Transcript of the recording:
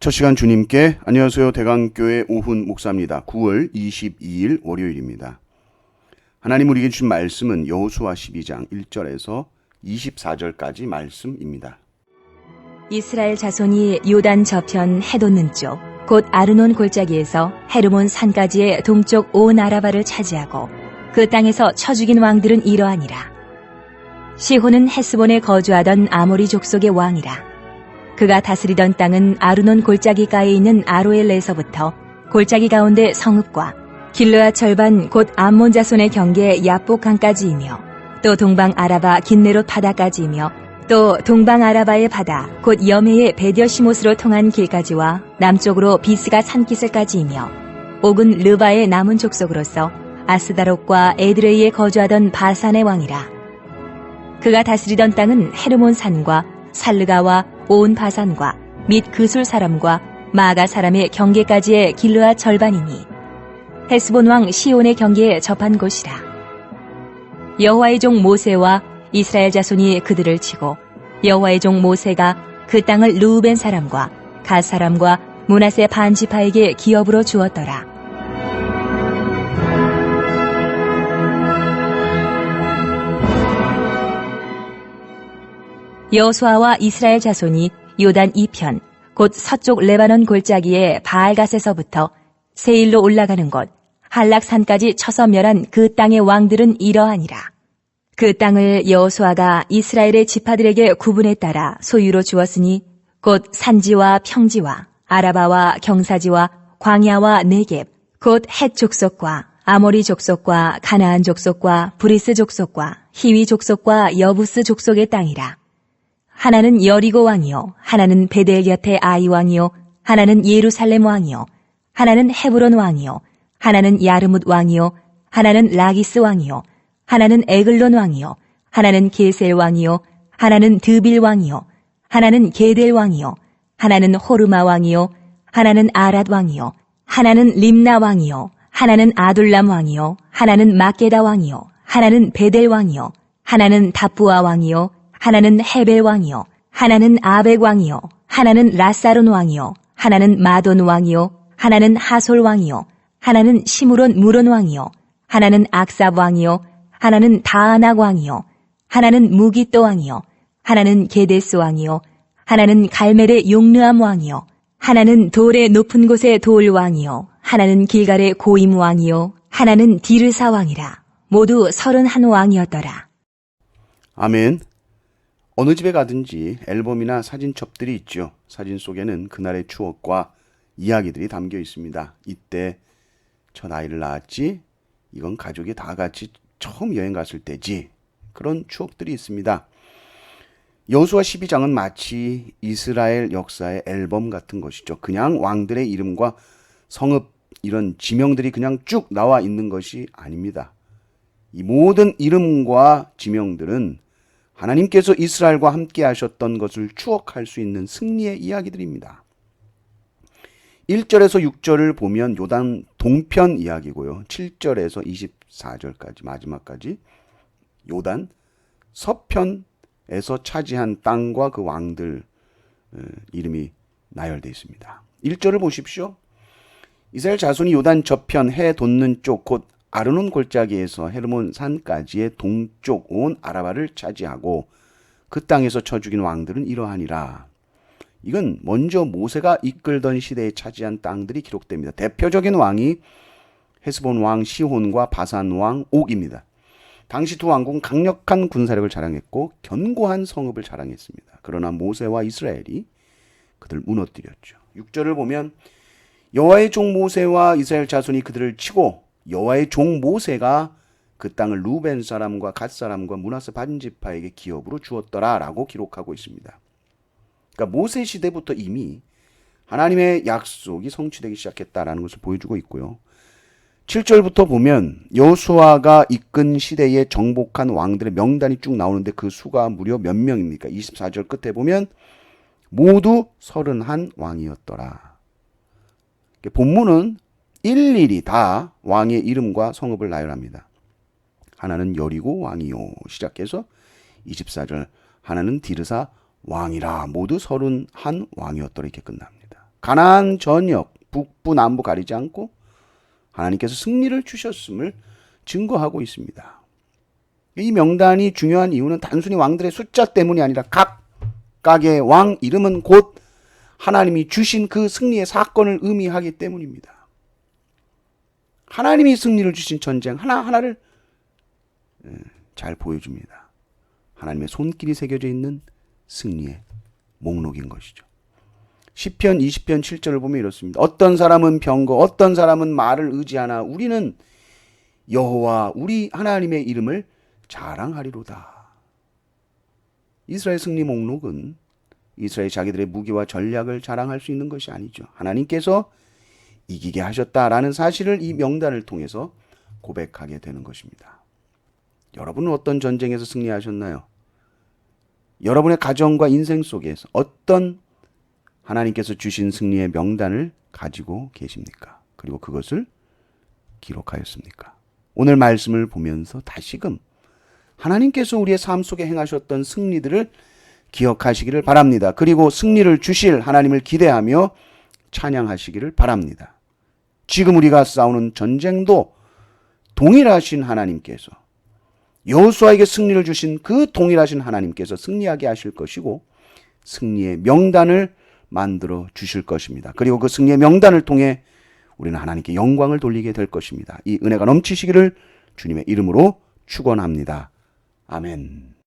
첫 시간 주님께 안녕하세요. 대강교회 오훈 목사입니다. 9월 22일 월요일입니다. 하나님 우리에게 주신 말씀은 여호수아 12장 1절에서 24절까지 말씀입니다. 이스라엘 자손이 요단 저편 해돋는 쪽, 곧 아르논 골짜기에서 헤르몬 산까지의 동쪽 온 아라바를 차지하고 그 땅에서 쳐 죽인 왕들은 이러하니라. 시혼은 헤스본에 거주하던 아모리 족속의 왕이라. 그가 다스리던 땅은 아르논 골짜기가에 있는 아로엘에서부터 골짜기 가운데 성읍과 길르앗 절반 곧 암몬 자손의 경계 야복강까지이며 또 동방 아라바 긴네롯 바다까지이며 또 동방 아라바의 바다 곧 여메의 베디어시못으로 통한 길까지와 남쪽으로 비스가 산기슭까지이며 옥은 르바의 남은 족속으로서 아스다롯과 에드레이에 거주하던 바산의 왕이라. 그가 다스리던 땅은 헤르몬 산과 살르가와 온 바산과 및 그술 사람과 마가 사람의 경계까지의 길르앗 절반이니 헤스본 왕 시온의 경계에 접한 곳이라. 여호와의 종 모세와 이스라엘 자손이 그들을 치고 여호와의 종 모세가 그 땅을 르우벤 사람과 갓 사람과 므낫세 반 지파에게 기업으로 주었더라. 여호수아와 이스라엘 자손이 요단 이편 곧 서쪽 레바논 골짜기의 바알갓에서부터 세일로 올라가는 곳 한락산까지 쳐서 멸한 그 땅의 왕들은 이러하니라. 그 땅을 여호수아가 이스라엘의 지파들에게 구분에 따라 소유로 주었으니 곧 산지와 평지와 아라바와 경사지와 광야와 네겝 곧 헷 족속과 아모리 족속과 가나안 족속과 브리스 족속과 히위 족속과 여부스 족속의 땅이라. 하나는 여리고 왕이요, 하나는 베델 곁의 아이 왕이요, 하나는 예루살렘 왕이요, 하나는 헤브론 왕이요, 하나는 야르뭇 왕이요, 하나는 라기스 왕이요, 하나는 에글론 왕이요, 하나는 게셀 왕이요, 하나는 드빌 왕이요, 하나는 게델 왕이요, 하나는 호르마 왕이요, 하나는 아랏 왕이요, 하나는 림나 왕이요, 하나는 아둘람 왕이요, 하나는 마게다 왕이요, 하나는 베델 왕이요, 하나는 다부아 왕이요, 하나는 헤벨 왕이요, 하나는 아벡 왕이요, 하나는 라사론 왕이요, 하나는 마돈 왕이요, 하나는 하솔 왕이요, 하나는 시므론 무론 왕이요, 하나는 악삽 왕이요, 하나는 다아낙 왕이요, 하나는 무기또 왕이요, 하나는 게데스 왕이요, 하나는 갈멜의 용르암 왕이요, 하나는 돌의 높은 곳의 돌 왕이요, 하나는 길갈의 고임 왕이요, 하나는 디르사 왕이라. 모두 31 왕이었더라. 아멘. 어느 집에 가든지 앨범이나 사진첩들이 있죠. 사진 속에는 그날의 추억과 이야기들이 담겨 있습니다. 이때 첫 아이를 낳았지, 이건 가족이 다 같이 처음 여행 갔을 때지, 그런 추억들이 있습니다. 여호수아 12장은 마치 이스라엘 역사의 앨범 같은 것이죠. 그냥 왕들의 이름과 성읍 이런 지명들이 그냥 쭉 나와 있는 것이 아닙니다. 이 모든 이름과 지명들은 하나님께서 이스라엘과 함께 하셨던 것을 추억할 수 있는 승리의 이야기들입니다. 1절에서 6절을 보면 요단 동편 이야기고요. 7절에서 24절까지 마지막까지 요단 서편에서 차지한 땅과 그 왕들 이름이 나열되어 있습니다. 1절을 보십시오. 이스라엘 자손이 요단 저편 해 돋는 쪽 곧 아르논 골짜기에서 헤르몬 산까지의 동쪽 온 아라바를 차지하고 그 땅에서 쳐 죽인 왕들은 이러하니라. 이건 먼저 모세가 이끌던 시대에 차지한 땅들이 기록됩니다. 대표적인 왕이 헤스본 왕 시혼과 바산 왕 옥입니다. 당시 두 왕국은 강력한 군사력을 자랑했고 견고한 성읍을 자랑했습니다. 그러나 모세와 이스라엘이 그들을 무너뜨렸죠. 6절을 보면 여호와의 종 모세와 이스라엘 자손이 그들을 치고 여호와의 종 모세가 그 땅을 루벤 사람과 갓 사람과 므낫세 반 지파에게 기업으로 주었더라라고 기록하고 있습니다. 그러니까 모세 시대부터 이미 하나님의 약속이 성취되기 시작했다라는 것을 보여주고 있고요. 7절부터 보면 여호수아가 이끈 시대에 정복한 왕들의 명단이 쭉 나오는데 그 수가 무려 몇 명입니까? 24절 끝에 보면 모두 31 왕이었더라. 본문은 일일이 다 왕의 이름과 성읍을 나열합니다. 하나는 여리고 왕이요 시작해서 24절 하나는 디르사 왕이라 모두 31 왕이었더라 이렇게 끝납니다. 가나안 전역 북부 남부 가리지 않고 하나님께서 승리를 주셨음을 증거하고 있습니다. 이 명단이 중요한 이유는 단순히 왕들의 숫자 때문이 아니라 각각의 왕 이름은 곧 하나님이 주신 그 승리의 사건을 의미하기 때문입니다. 하나님이 승리를 주신 전쟁 하나하나를 잘 보여줍니다. 하나님의 손길이 새겨져 있는 승리의 목록인 것이죠. 시편 20편 7절을 보면 이렇습니다. 어떤 사람은 병거, 어떤 사람은 말을 의지하나 우리는 여호와 우리 하나님의 이름을 자랑하리로다. 이스라엘 승리 목록은 이스라엘 자기들의 무기와 전략을 자랑할 수 있는 것이 아니죠. 하나님께서 이기게 하셨다라는 사실을 이 명단을 통해서 고백하게 되는 것입니다. 여러분은 어떤 전쟁에서 승리하셨나요? 여러분의 가정과 인생 속에서 어떤 하나님께서 주신 승리의 명단을 가지고 계십니까? 그리고 그것을 기록하였습니까? 오늘 말씀을 보면서 다시금 하나님께서 우리의 삶 속에 행하셨던 승리들을 기억하시기를 바랍니다. 그리고 승리를 주실 하나님을 기대하며 찬양하시기를 바랍니다. 지금 우리가 싸우는 전쟁도 동일하신 하나님께서 여호수아에게 승리를 주신 그 동일하신 하나님께서 승리하게 하실 것이고 승리의 명단을 만들어 주실 것입니다. 그리고 그 승리의 명단을 통해 우리는 하나님께 영광을 돌리게 될 것입니다. 이 은혜가 넘치시기를 주님의 이름으로 축원합니다. 아멘.